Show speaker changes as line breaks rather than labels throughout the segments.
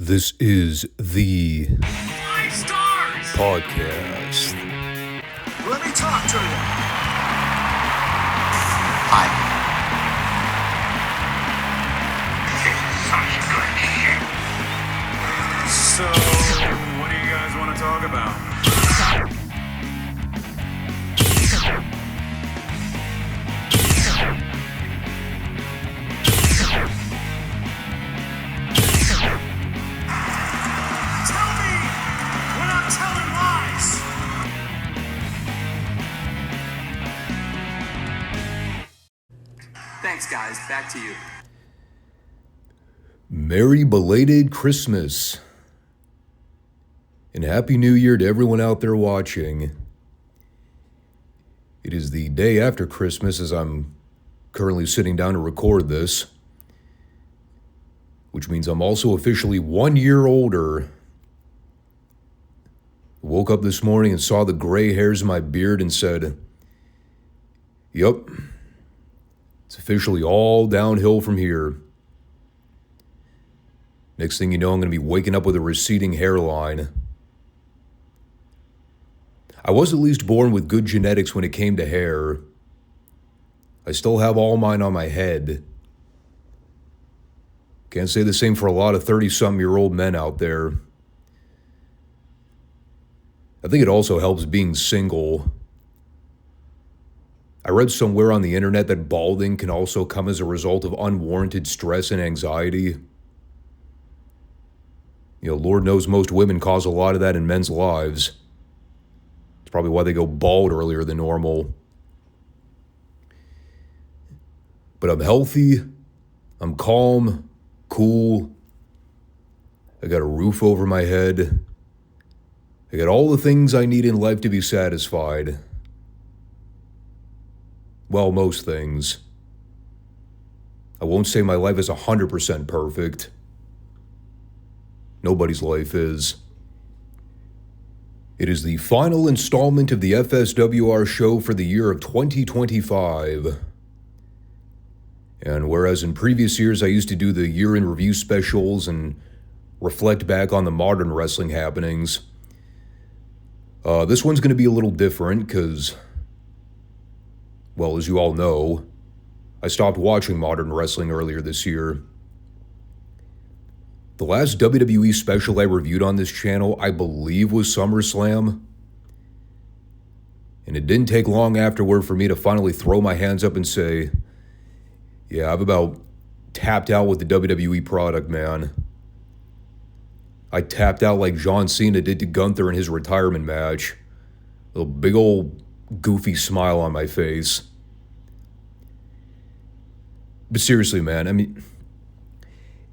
This is the
Five Stars
podcast.
Let me talk to you.
Hi.
So, what do you guys want to talk about? Tell me when I'm telling lies.
Thanks, guys. Back to you.
Merry belated Christmas. And Happy New Year to everyone out there watching. It is the day after Christmas as I'm currently sitting down to record this, which means I'm also officially 1 year older. Woke up this morning and saw the gray hairs in my beard and said, "Yep, it's officially all downhill from here." Next thing you know, I'm going to be waking up with a receding hairline. I was at least born with good genetics when it came to hair. I still have all mine on my head. Can't say the same for a lot of 30-something-year-old men out there. I think it also helps being single. I read somewhere on the internet that balding can also come as a result of unwarranted stress and anxiety. Lord knows most women cause a lot of that in men's lives. It's probably why they go bald earlier than normal. But I'm healthy, I'm calm, cool. I got a roof over my head. I got all the things I need in life to be satisfied. Well, most things. I won't say my life is 100% perfect. Nobody's life is. It is the final installment of the FSWR show for the year of 2025. And whereas in previous years I used to do the year in review specials and reflect back on the modern wrestling happenings, this one's going to be a little different because, well, as you all know, I stopped watching modern wrestling earlier this year. The last WWE special I reviewed on this channel, I believe, was SummerSlam. And it didn't take long afterward for me to finally throw my hands up and say, yeah, I've about tapped out with the WWE product, man. I tapped out like John Cena did to Gunther in his retirement match. A little big old goofy smile on my face. But seriously, man, I mean,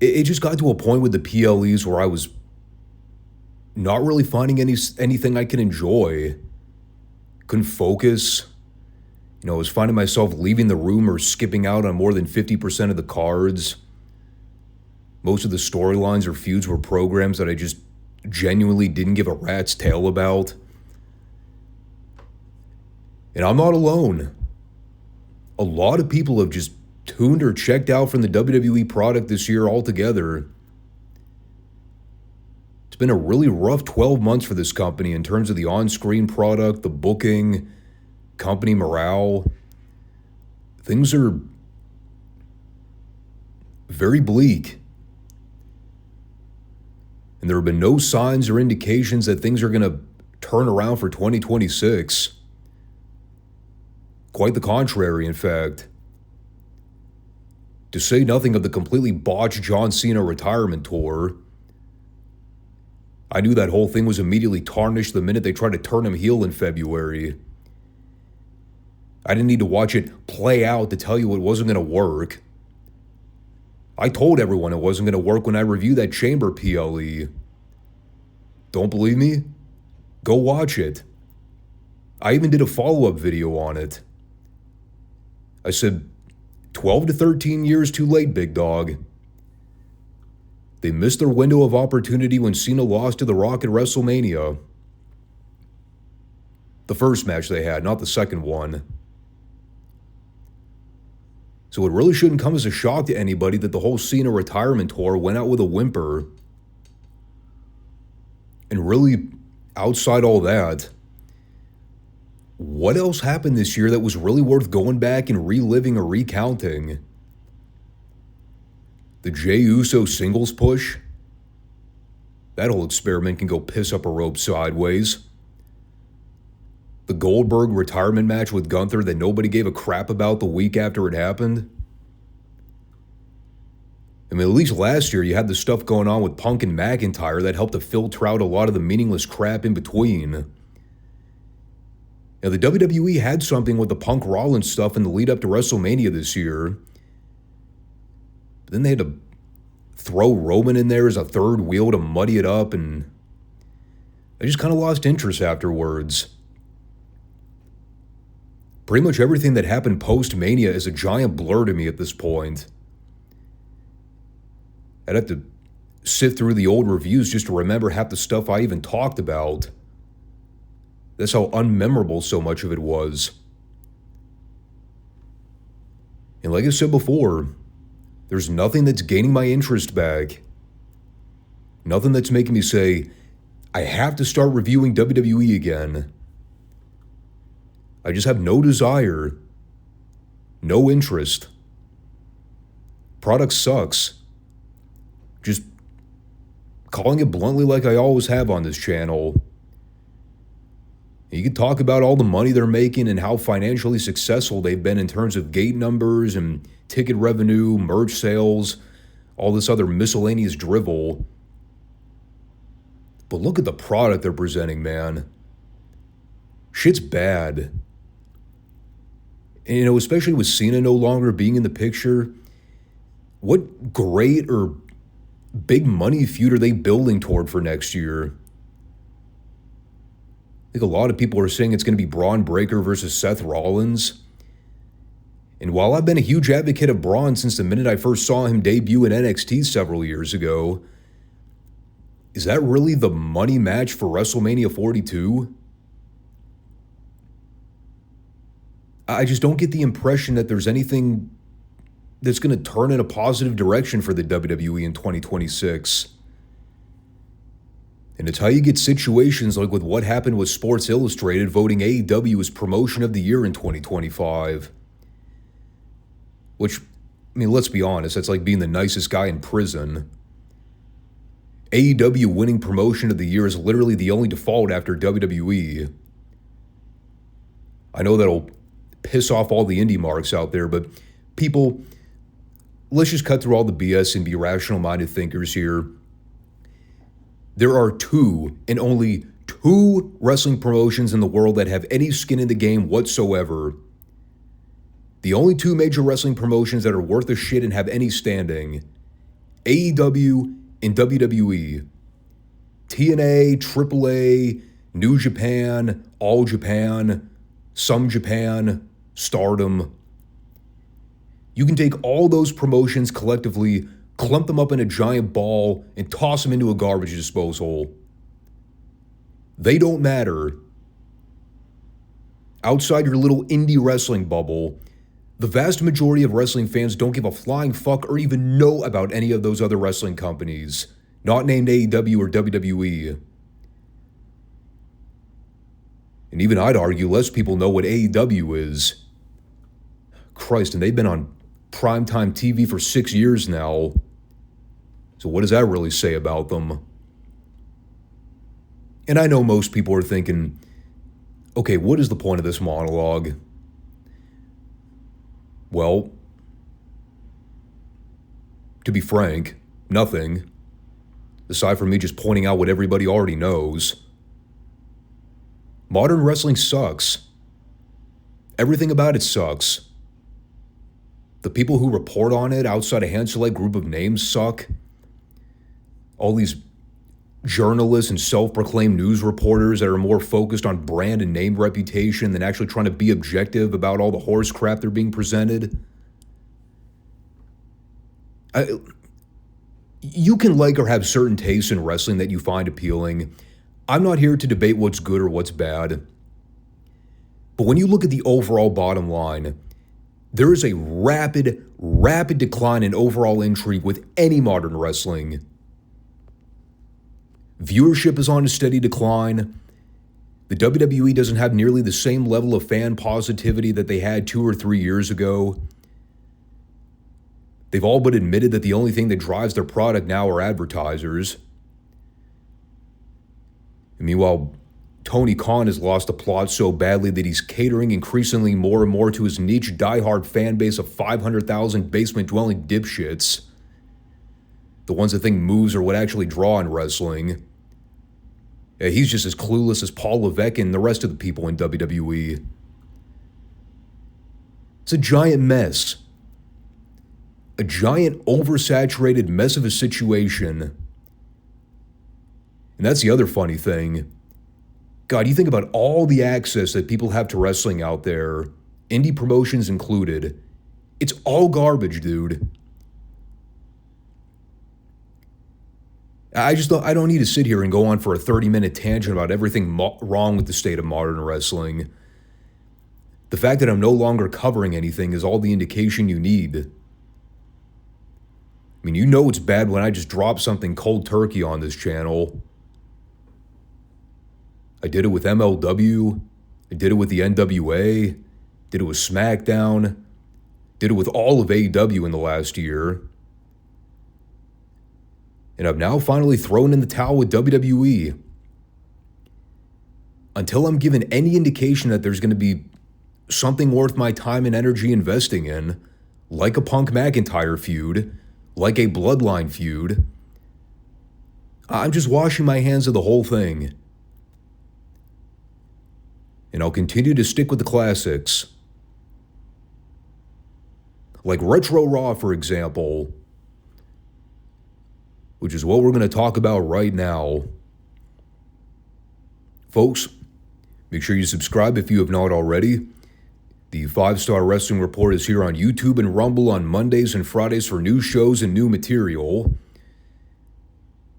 it just got to a point with the PLEs where I was not really finding anything I can enjoy. Couldn't focus. I was finding myself leaving the room or skipping out on more than 50% of the cards. Most of the storylines or feuds were programs that I just genuinely didn't give a rat's tail about. And I'm not alone. A lot of people have just tuned or checked out from the WWE product this year altogether. It's been a really rough 12 months for this company in terms of the on-screen product, the booking, company morale. Things are very bleak. And there have been no signs or indications that things are going to turn around for 2026. Quite the contrary, in fact. To say nothing of the completely botched John Cena retirement tour. I knew that whole thing was immediately tarnished the minute they tried to turn him heel in February. I didn't need to watch it play out to tell you it wasn't going to work. I told everyone it wasn't going to work when I reviewed that Chamber PLE. Don't believe me? Go watch it. I even did a follow-up video on it. I said, 12 to 13 years too late, big dog. They missed their window of opportunity when Cena lost to The Rock at WrestleMania. The first match they had, not the second one. So it really shouldn't come as a shock to anybody that the whole Cena retirement tour went out with a whimper. And really, outside all that, what else happened this year that was really worth going back and reliving or recounting? The Jey Uso singles push? That whole experiment can go piss up a rope sideways. The Goldberg retirement match with Gunther that nobody gave a crap about the week after it happened? I mean, at least last year you had the stuff going on with Punk and McIntyre that helped to filter out a lot of the meaningless crap in between. Now, the WWE had something with the Punk Rollins stuff in the lead up to WrestleMania this year. But then they had to throw Roman in there as a third wheel to muddy it up, and I just kind of lost interest afterwards. Pretty much everything that happened post-Mania is a giant blur to me at this point. I'd have to sift through the old reviews just to remember half the stuff I even talked about. That's how unmemorable so much of it was. And like I said before, there's nothing that's gaining my interest back. Nothing that's making me say, I have to start reviewing WWE again. I just have no desire, no interest. Product sucks. Just calling it bluntly like I always have on this channel. You can talk about all the money they're making and how financially successful they've been in terms of gate numbers and ticket revenue, merch sales, all this other miscellaneous drivel. But look at the product they're presenting, man. Shit's bad. And, especially with Cena no longer being in the picture, what great or big money feud are they building toward for next year? I think a lot of people are saying it's going to be Braun Breaker versus Seth Rollins. And while I've been a huge advocate of Braun since the minute I first saw him debut in NXT several years ago, is that really the money match for WrestleMania 42? I just don't get the impression that there's anything that's going to turn in a positive direction for the WWE in 2026. And it's how you get situations like with what happened with Sports Illustrated voting AEW as Promotion of the Year in 2025. Which, I mean, let's be honest, that's like being the nicest guy in prison. AEW winning Promotion of the Year is literally the only default after WWE. I know that'll piss off all the indie marks out there, but people, let's just cut through all the BS and be rational-minded thinkers here. There are two and only two wrestling promotions in the world that have any skin in the game whatsoever. The only two major wrestling promotions that are worth a shit and have any standing: AEW and WWE. TNA, AAA, New Japan, All Japan, Some Japan, Stardom. You can take all those promotions collectively, clump them up in a giant ball, and toss them into a garbage disposal. They don't matter. Outside your little indie wrestling bubble, the vast majority of wrestling fans don't give a flying fuck or even know about any of those other wrestling companies, not named AEW or WWE. And even I'd argue less people know what AEW is. Christ, and they've been on primetime TV for 6 years now. So what does that really say about them? And I know most people are thinking, okay, what is the point of this monologue? Well, to be frank, nothing. Aside from me just pointing out what everybody already knows. Modern wrestling sucks. Everything about it sucks. The people who report on it outside a hand-select group of names suck. All these journalists and self-proclaimed news reporters that are more focused on brand and name reputation than actually trying to be objective about all the horse crap they're being presented. You can like or have certain tastes in wrestling that you find appealing. I'm not here to debate what's good or what's bad. But when you look at the overall bottom line, there is a rapid decline in overall intrigue with any modern wrestling. Viewership is on a steady decline. The WWE doesn't have nearly the same level of fan positivity that they had 2 or 3 years ago. They've all but admitted that the only thing that drives their product now are advertisers. And meanwhile, Tony Khan has lost the plot so badly that he's catering increasingly more and more to his niche diehard fan base of 500,000 basement-dwelling dipshits. The ones that think moves are what actually draw in wrestling. Yeah, he's just as clueless as Paul Levesque and the rest of the people in WWE. It's a giant mess. A giant oversaturated mess of a situation. And that's the other funny thing. God, you think about all the access that people have to wrestling out there, indie promotions included. It's all garbage, dude. I don't need to sit here and go on for a 30-minute tangent about everything wrong with the state of modern wrestling. The fact that I'm no longer covering anything is all the indication you need. I mean, you know it's bad when I just drop something cold turkey on this channel. I did it with MLW. I did it with the NWA. Did it with SmackDown. Did it with all of AEW in the last year. And I've now finally thrown in the towel with WWE. Until I'm given any indication that there's going to be something worth my time and energy investing in, like a Punk McIntyre feud, like a Bloodline feud, I'm just washing my hands of the whole thing. And I'll continue to stick with the classics. Like Retro Raw, for example, which is what we're going to talk about right now. Folks, make sure you subscribe if you have not already. The 5 Starr Wrestling Report is here on YouTube and Rumble on Mondays and Fridays for new shows and new material.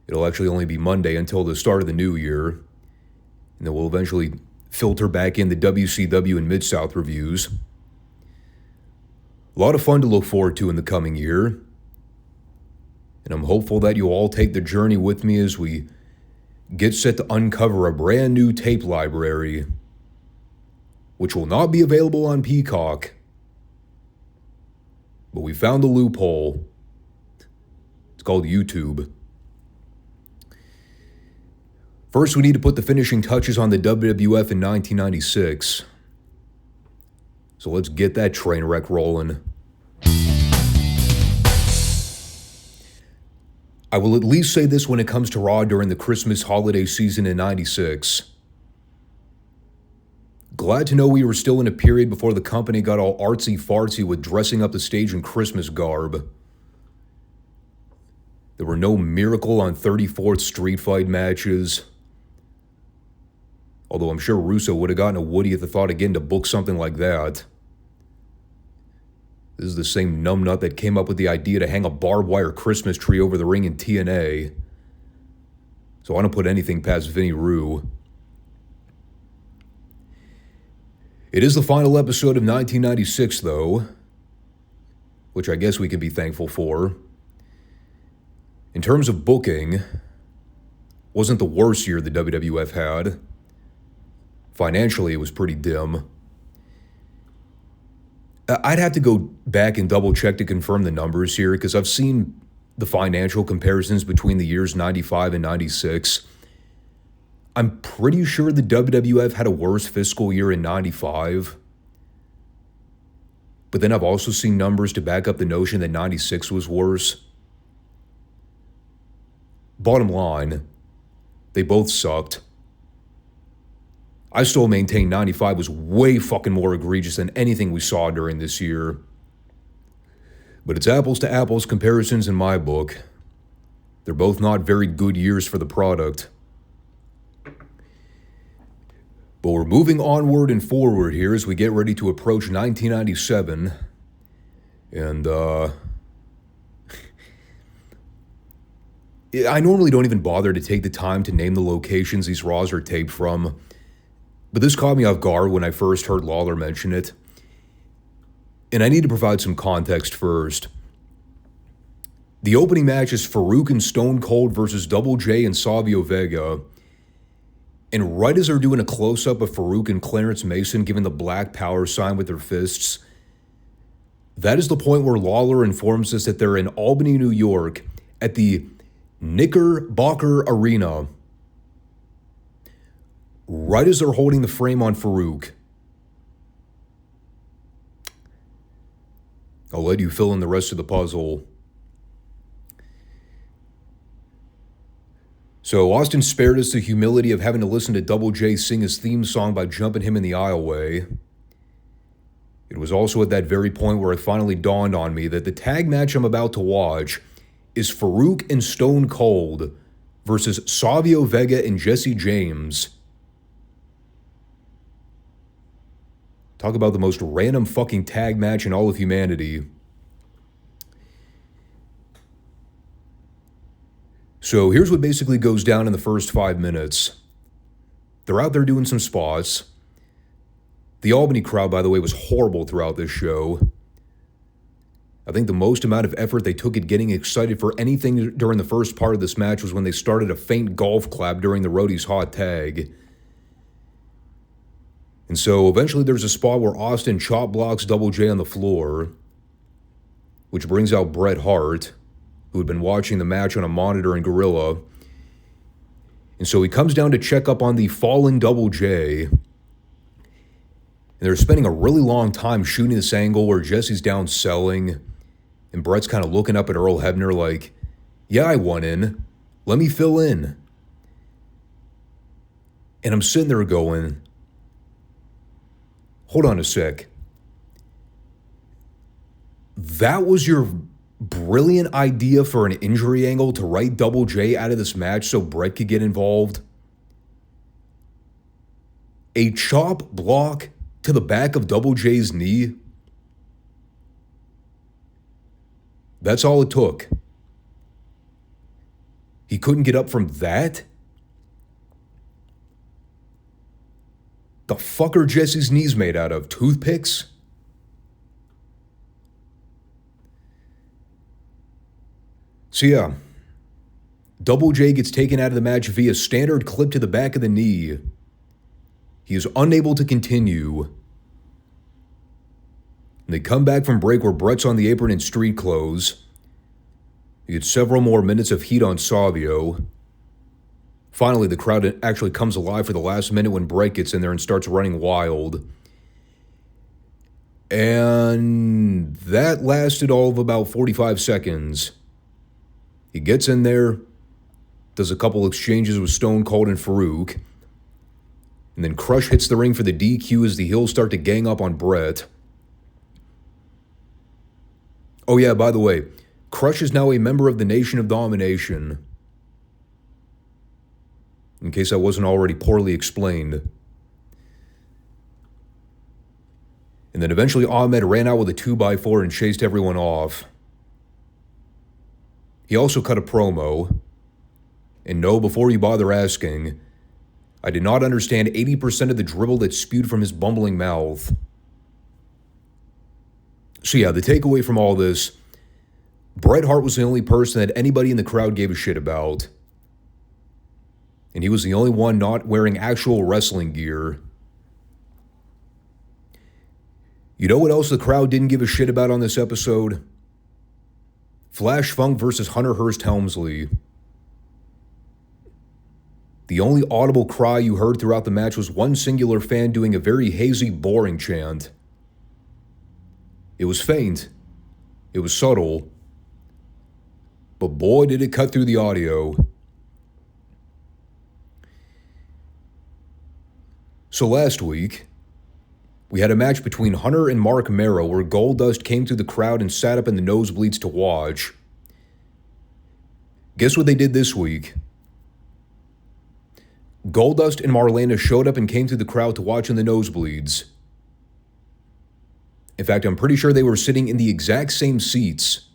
It'll actually only be Monday until the start of the new year. And then we'll eventually filter back in the WCW and Mid-South reviews. A lot of fun to look forward to in the coming year. And I'm hopeful that you'll all take the journey with me as we get set to uncover a brand new tape library, which will not be available on Peacock. But we found the loophole. It's called YouTube. First, we need to put the finishing touches on the WWF in 1996. So let's get that train wreck rolling. I will at least say this when it comes to Raw during the Christmas holiday season in 96. Glad to know we were still in a period before the company got all artsy-fartsy with dressing up the stage in Christmas garb. There were no Miracle on 34th Street fight matches. Although I'm sure Russo would have gotten a Woody at the thought again to book something like that. This is the same numbnut that came up with the idea to hang a barbed wire Christmas tree over the ring in TNA. So I don't put anything past Vinny Rue. It is the final episode of 1996, though, which I guess we can be thankful for. In terms of booking, wasn't the worst year the WWF had. Financially, it was pretty dim. I'd have to go back and double check to confirm the numbers here because I've seen the financial comparisons between the years 95 and 96. I'm pretty sure the WWF had a worse fiscal year in 95. But then I've also seen numbers to back up the notion that 96 was worse. Bottom line, they both sucked. I still maintain 95 was way fucking more egregious than anything we saw during this year. But it's apples to apples comparisons in my book. They're both not very good years for the product. But we're moving onward and forward here as we get ready to approach 1997. And, I normally don't even bother to take the time to name the locations these Raws are taped from. But this caught me off guard when I first heard Lawler mention it. And I need to provide some context first. The opening match is Farouk and Stone Cold versus Double J and Savio Vega. And right as they're doing a close-up of Farouk and Clarence Mason giving the black power sign with their fists, that is the point where Lawler informs us that they're in Albany, New York, at the Knickerbocker Arena. Right as they're holding the frame on Farouk. I'll let you fill in the rest of the puzzle. So Austin spared us the humility of having to listen to Double J sing his theme song by jumping him in the aisleway. It was also at that very point where it finally dawned on me that the tag match I'm about to watch is Farouk and Stone Cold versus Savio Vega and Jesse James. Talk about the most random fucking tag match in all of humanity. So here's what basically goes down in the first 5 minutes. They're out there doing some spots. The Albany crowd, by the way, was horrible throughout this show. I think the most amount of effort they took at getting excited for anything during the first part of this match was when they started a faint golf clap during the Roadie's hot tag. And so eventually there's a spot where Austin chop blocks Double J on the floor, which brings out Bret Hart, who had been watching the match on a monitor in Gorilla. And so he comes down to check up on the falling Double J. And they're spending a really long time shooting this angle where Jesse's down selling, and Bret's kind of looking up at Earl Hebner like, yeah, I won in. Let me fill in. And I'm sitting there going, hold on a sec. That was your brilliant idea for an injury angle to write Double J out of this match so Bret could get involved? A chop block to the back of Double J's knee? That's all it took. He couldn't get up from that? The fuck are Jesse's knees made out of? Toothpicks? So yeah, Double J gets taken out of the match via standard clip to the back of the knee. He is unable to continue. And they come back from break where Bret's on the apron in street clothes. He gets several more minutes of heat on Savio. Finally, the crowd actually comes alive for the last minute when Bret gets in there and starts running wild. And that lasted all of about 45 seconds. He gets in there, does a couple exchanges with Stone Cold and Farouk, and then Crush hits the ring for the DQ as the heels start to gang up on Bret. Oh yeah, by the way, Crush is now a member of the Nation of Domination. In case that wasn't already poorly explained. And then eventually Ahmed ran out with a 2x4 and chased everyone off. He also cut a promo. And no, before you bother asking, I did not understand 80% of the dribble that spewed from his bumbling mouth. So yeah, the takeaway from all this, Bret Hart was the only person that anybody in the crowd gave a shit about. And he was the only one not wearing actual wrestling gear. You know what else the crowd didn't give a shit about on this episode? Flash Funk versus Hunter Hearst Helmsley. The only audible cry you heard throughout the match was one singular fan doing a very hazy, boring chant. It was faint. It was subtle. But boy, did it cut through the audio. So last week, we had a match between Hunter and Mark Mero where Goldust came through the crowd and sat up in the nosebleeds to watch. Guess what they did this week? Goldust and Marlena showed up and came through the crowd to watch in the nosebleeds. In fact, I'm pretty sure they were sitting in the exact same seats.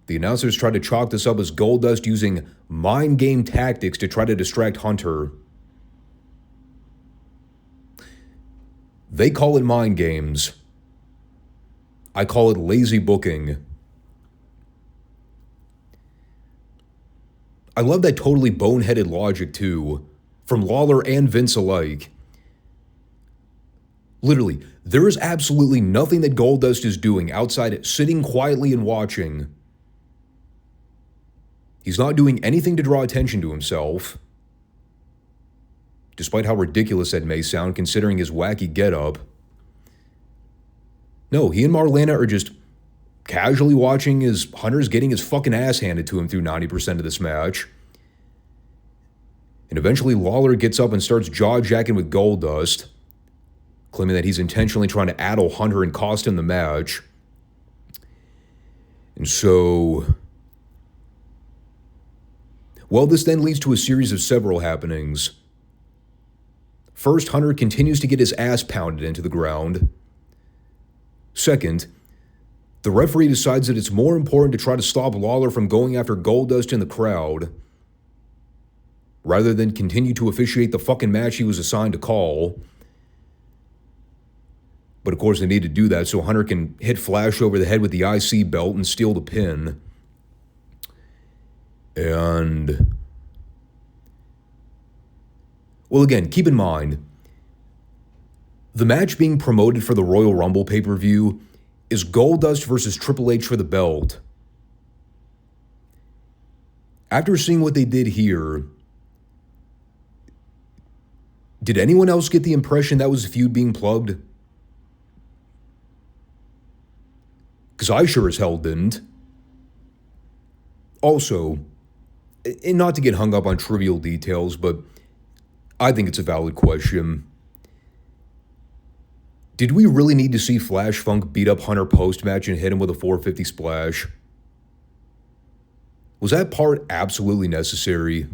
The announcers tried to chalk this up as Goldust using mind game tactics to try to distract Hunter. They call it mind games. I call it lazy booking. I love that totally boneheaded logic, too, from Lawler and Vince alike. Literally, there is absolutely nothing that Goldust is doing outside sitting quietly and watching. He's not doing anything to draw attention to himself, despite how ridiculous that may sound considering his wacky getup. No, he and Marlena are just casually watching as Hunter's getting his fucking ass handed to him through 90% of this match. And eventually Lawler gets up and starts jaw-jacking with Goldust, claiming that he's intentionally trying to addle Hunter and cost him the match. And so, well, this then leads to a series of several happenings. First, Hunter continues to get his ass pounded into the ground. Second, the referee decides that it's more important to try to stop Lawler from going after Goldust in the crowd, rather than continue to officiate the fucking match he was assigned to call. But of course they need to do that so Hunter can hit Flash over the head with the IC belt and steal the pin. And, well, again, keep in mind, the match being promoted for the Royal Rumble pay-per-view is Goldust versus Triple H for the belt. After seeing what they did here, did anyone else get the impression that was a feud being plugged? Because I sure as hell didn't. Also, and not to get hung up on trivial details, but I think it's a valid question. Did we really need to see Flash Funk beat up Hunter post-match and hit him with a 450 splash? Was that part absolutely necessary?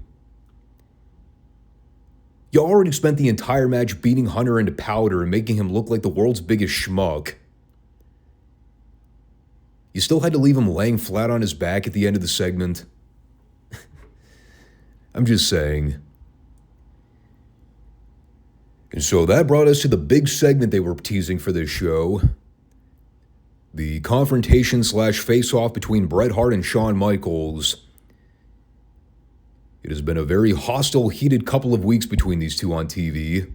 You already spent the entire match beating Hunter into powder and making him look like the world's biggest schmuck. You still had to leave him laying flat on his back at the end of the segment. I'm just saying. And so that brought us to the big segment they were teasing for this show. The confrontation / face-off between Bret Hart and Shawn Michaels. It has been a very hostile, heated couple of weeks between these two on TV.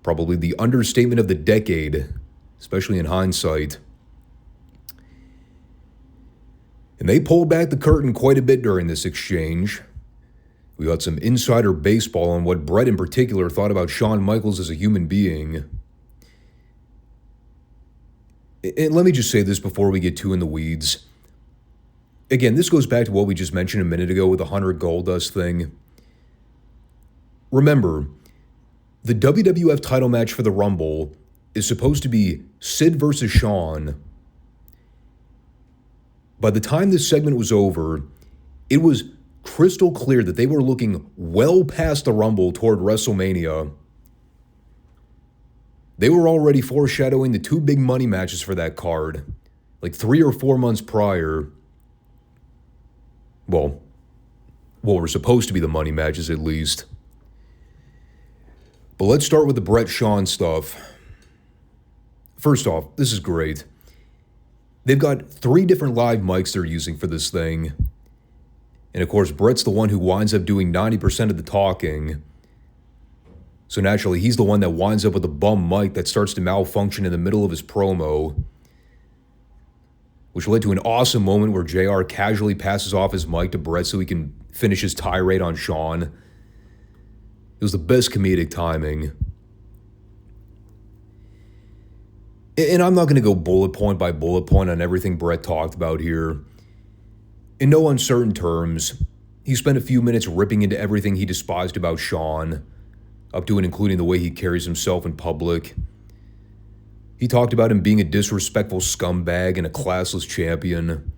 Probably the understatement of the decade, especially in hindsight. And they pulled back the curtain quite a bit during this exchange. We got some insider baseball on what Bret in particular thought about Shawn Michaels as a human being. And let me just say this before we get too in the weeds. Again, this goes back to what we just mentioned a minute ago with the Hunter Goldust thing. Remember, the WWF title match for the Rumble is supposed to be Sid versus Shawn. By the time this segment was over, it was crystal clear that they were looking well past the Rumble toward WrestleMania. They were already foreshadowing the two big money matches for that card, like 3 or 4 months prior. Well, what were supposed to be the money matches at least. But let's start with the Bret Shawn stuff. First off, this is great. They've got 3 different live mics they're using for this thing. And of course, Bret's the one who winds up doing 90% of the talking. So naturally, he's the one that winds up with a bum mic that starts to malfunction in the middle of his promo, which led to an awesome moment where JR casually passes off his mic to Bret so he can finish his tirade on Shawn. It was the best comedic timing. And I'm not going to go bullet point by bullet point on everything Bret talked about here. In no uncertain terms, he spent a few minutes ripping into everything he despised about Shawn, up to and including the way he carries himself in public. He talked about him being a disrespectful scumbag and a classless champion.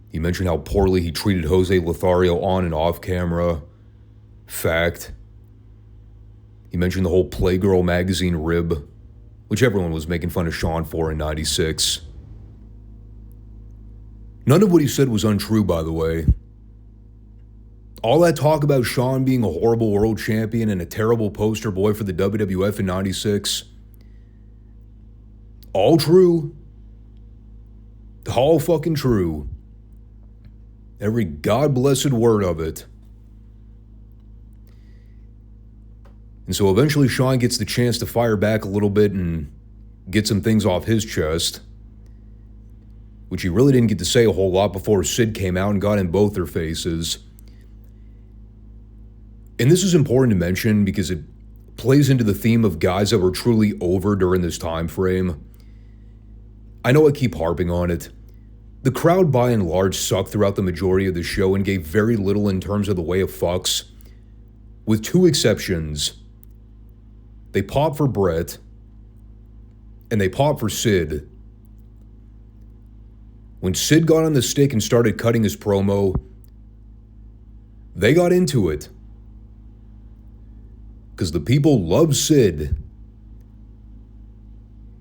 He mentioned how poorly he treated Jose Lothario on and off camera. Fact. He mentioned the whole Playgirl magazine rib, which everyone was making fun of Shawn for in '96. None of what he said was untrue, by the way. All that talk about Shawn being a horrible world champion and a terrible poster boy for the WWF in '96, All true. All fucking true. Every God-blessed word of it. And so eventually Shawn gets the chance to fire back a little bit and get some things off his chest, which he really didn't get to say a whole lot before Sid came out and got in both their faces. And this is important to mention because it plays into the theme of guys that were truly over during this time frame. I know I keep harping on it. The crowd by and large sucked throughout the majority of the show and gave very little in terms of the way of fucks. With two exceptions. They popped for Bret, and they popped for Sid. When Sid got on the stick and started cutting his promo, they got into it. Because the people love Sid.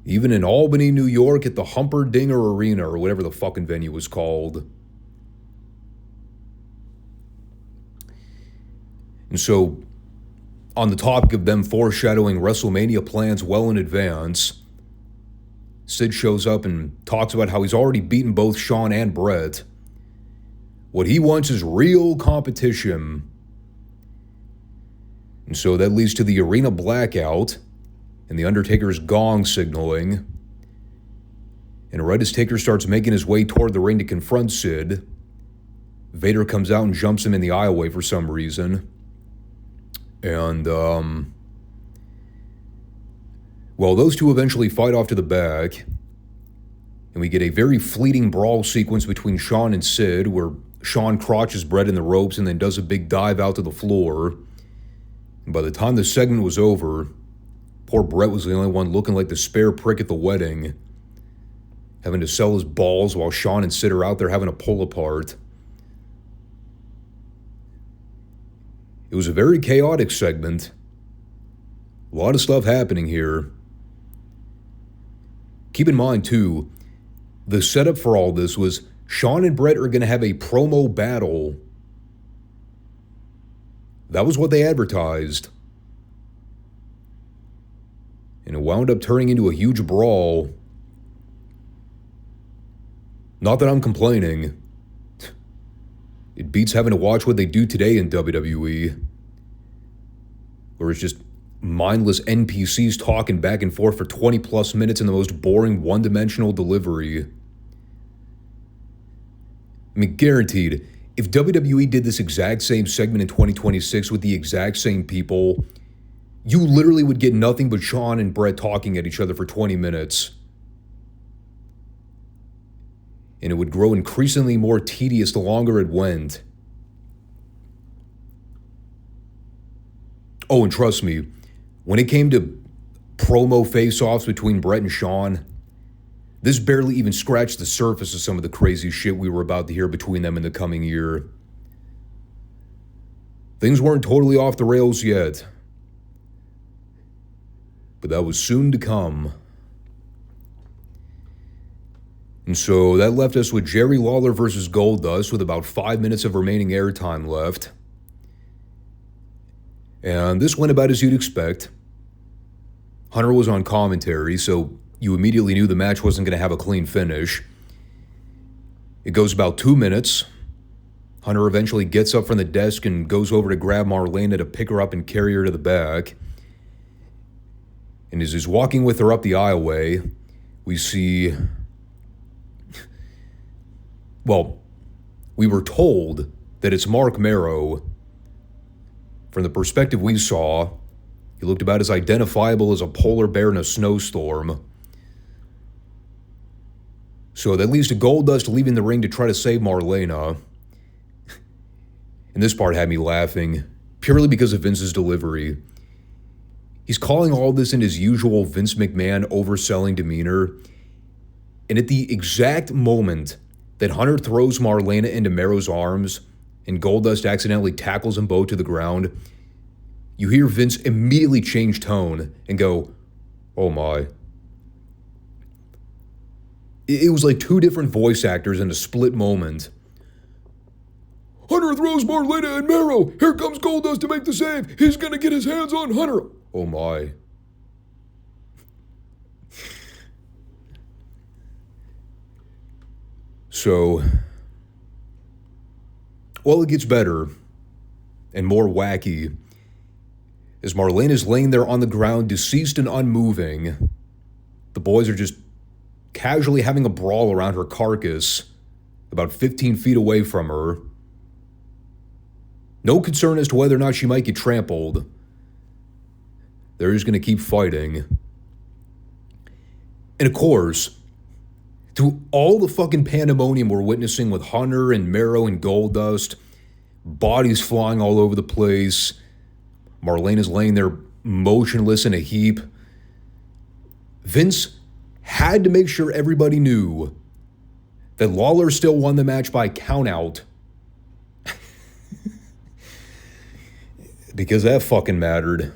Even in Albany, New York, at the Humperdinger Arena, or whatever the fucking venue was called. And so, on the topic of them foreshadowing WrestleMania plans well in advance, Sid shows up and talks about how he's already beaten both Shawn and Bret. What he wants is real competition. And so that leads to the arena blackout and the Undertaker's gong signaling. And right as Taker starts making his way toward the ring to confront Sid, Vader comes out and jumps him in the aisleway for some reason. And, well, those two eventually fight off to the back, and we get a very fleeting brawl sequence between Shawn and Sid, where Shawn crotches Bret in the ropes and then does a big dive out to the floor. And by the time the segment was over, poor Bret was the only one looking like the spare prick at the wedding, having to sell his balls while Shawn and Sid are out there having a pull apart. It was a very chaotic segment. A lot of stuff happening here. Keep in mind, too, the setup for all this was Shawn and Bret are going to have a promo battle. That was what they advertised. And it wound up turning into a huge brawl. Not that I'm complaining. It beats having to watch what they do today in WWE, where it's just mindless NPCs talking back and forth for 20 plus minutes in the most boring one-dimensional delivery. I mean, guaranteed, if WWE did this exact same segment in 2026 with the exact same people, you literally would get nothing but Shawn and Bret talking at each other for 20 minutes. And it would grow increasingly more tedious the longer it went. Oh, and trust me, when it came to promo face-offs between Bret and Shawn, this barely even scratched the surface of some of the crazy shit we were about to hear between them in the coming year. Things weren't totally off the rails yet, but that was soon to come. And so that left us with Jerry Lawler versus Goldust with about 5 minutes of remaining airtime left. And this went about as you'd expect. Hunter was on commentary, so you immediately knew the match wasn't going to have a clean finish. It goes about 2 minutes. Hunter eventually gets up from the desk and goes over to grab Marlena to pick her up and carry her to the back. And as he's walking with her up the aisleway, we see... Well, we were told that it's Mark Marrow. From the perspective we saw, he looked about as identifiable as a polar bear in a snowstorm. So that leads to Goldust leaving the ring to try to save Marlena. And this part had me laughing, purely because of Vince's delivery. He's calling all this in his usual Vince McMahon overselling demeanor. And at the exact moment that Hunter throws Marlena into Marrow's arms and Goldust accidentally tackles them both to the ground, you hear Vince immediately change tone and go, "Oh my." It was like two different voice actors in a split moment. Hunter throws Marlena and Marrow. Here comes Goldust to make the save. He's going to get his hands on Hunter. Oh my. So, well, it gets better and more wacky as Marlene is laying there on the ground, deceased and unmoving. The boys are just casually having a brawl around her carcass, about 15 feet away from her. No concern as to whether or not she might get trampled. They're just going to keep fighting. And of course, through all the fucking pandemonium we're witnessing with Hunter and Mero and Goldust, bodies flying all over the place, Marlene is laying there motionless in a heap, Vince had to make sure everybody knew that Lawler still won the match by countout. Because that fucking mattered.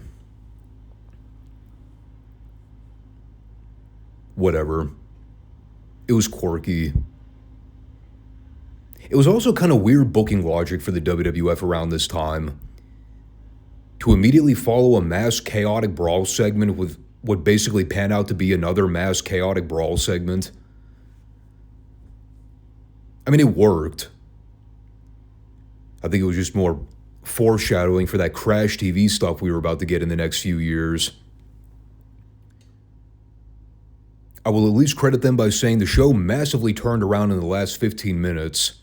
Whatever. It was quirky. It was also kind of weird booking logic for the WWF around this time. To immediately follow a mass chaotic brawl segment with what basically panned out to be another mass chaotic brawl segment. I mean, it worked. I think it was just more foreshadowing for that Crash TV stuff we were about to get in the next few years. I will at least credit them by saying the show massively turned around in the last 15 minutes.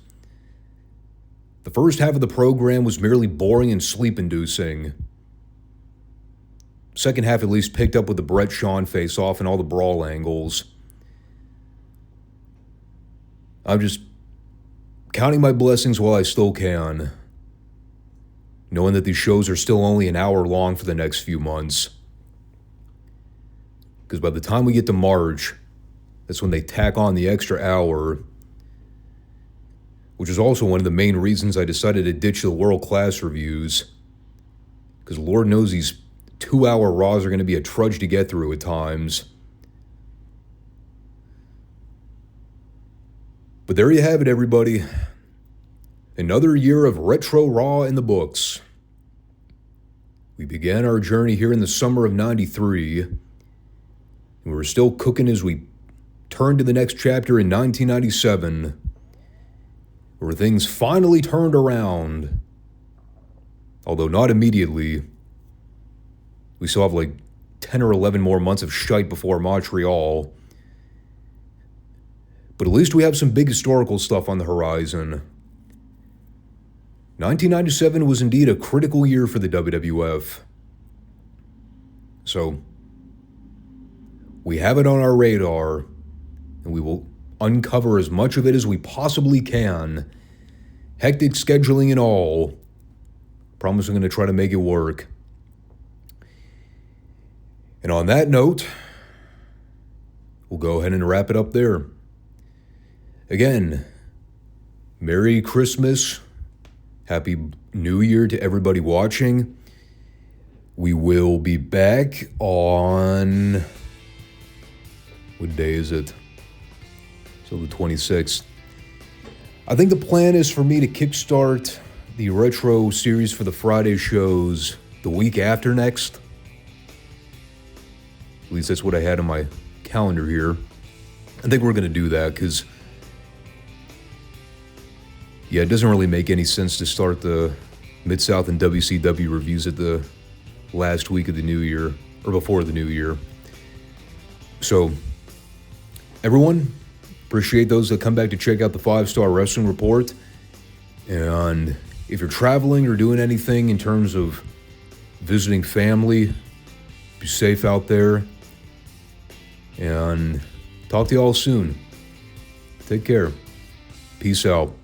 The first half of the program was merely boring and sleep-inducing. Second half at least picked up with the Bret Shawn face-off and all the brawl angles. I'm just counting my blessings while I still can, knowing that these shows are still only an hour long for the next few months. Because by the time we get to March, that's when they tack on the extra hour, which is also one of the main reasons I decided to ditch the world-class reviews. Because Lord knows these 2-hour Raws are going to be a trudge to get through at times. But there you have it, everybody. Another year of Retro Raw in the books. We began our journey here in the summer of '93, and we're still cooking as we turn to the next chapter in 1997, where things finally turned around. Although not immediately. We still have like 10 or 11 more months of shite before Montreal. But at least we have some big historical stuff on the horizon. 1997 was indeed a critical year for the WWF. So, we have it on our radar, and we will uncover as much of it as we possibly can. Hectic scheduling and all. Promise I'm going to try to make it work. And on that note, we'll go ahead and wrap it up there. Again, Merry Christmas, Happy New Year to everybody watching. We will be back on... what day is it? So the 26th. I think the plan is for me to kickstart the retro series for the Friday shows the week after next. At least that's what I had on my calendar here. I think we're going to do that because, yeah, it doesn't really make any sense to start the Mid-South and WCW reviews at the last week of the new year, or before the new year. So, everyone, appreciate those that come back to check out the 5 Starr Wrestling Report. And if you're traveling or doing anything in terms of visiting family, be safe out there. And talk to you all soon. Take care. Peace out.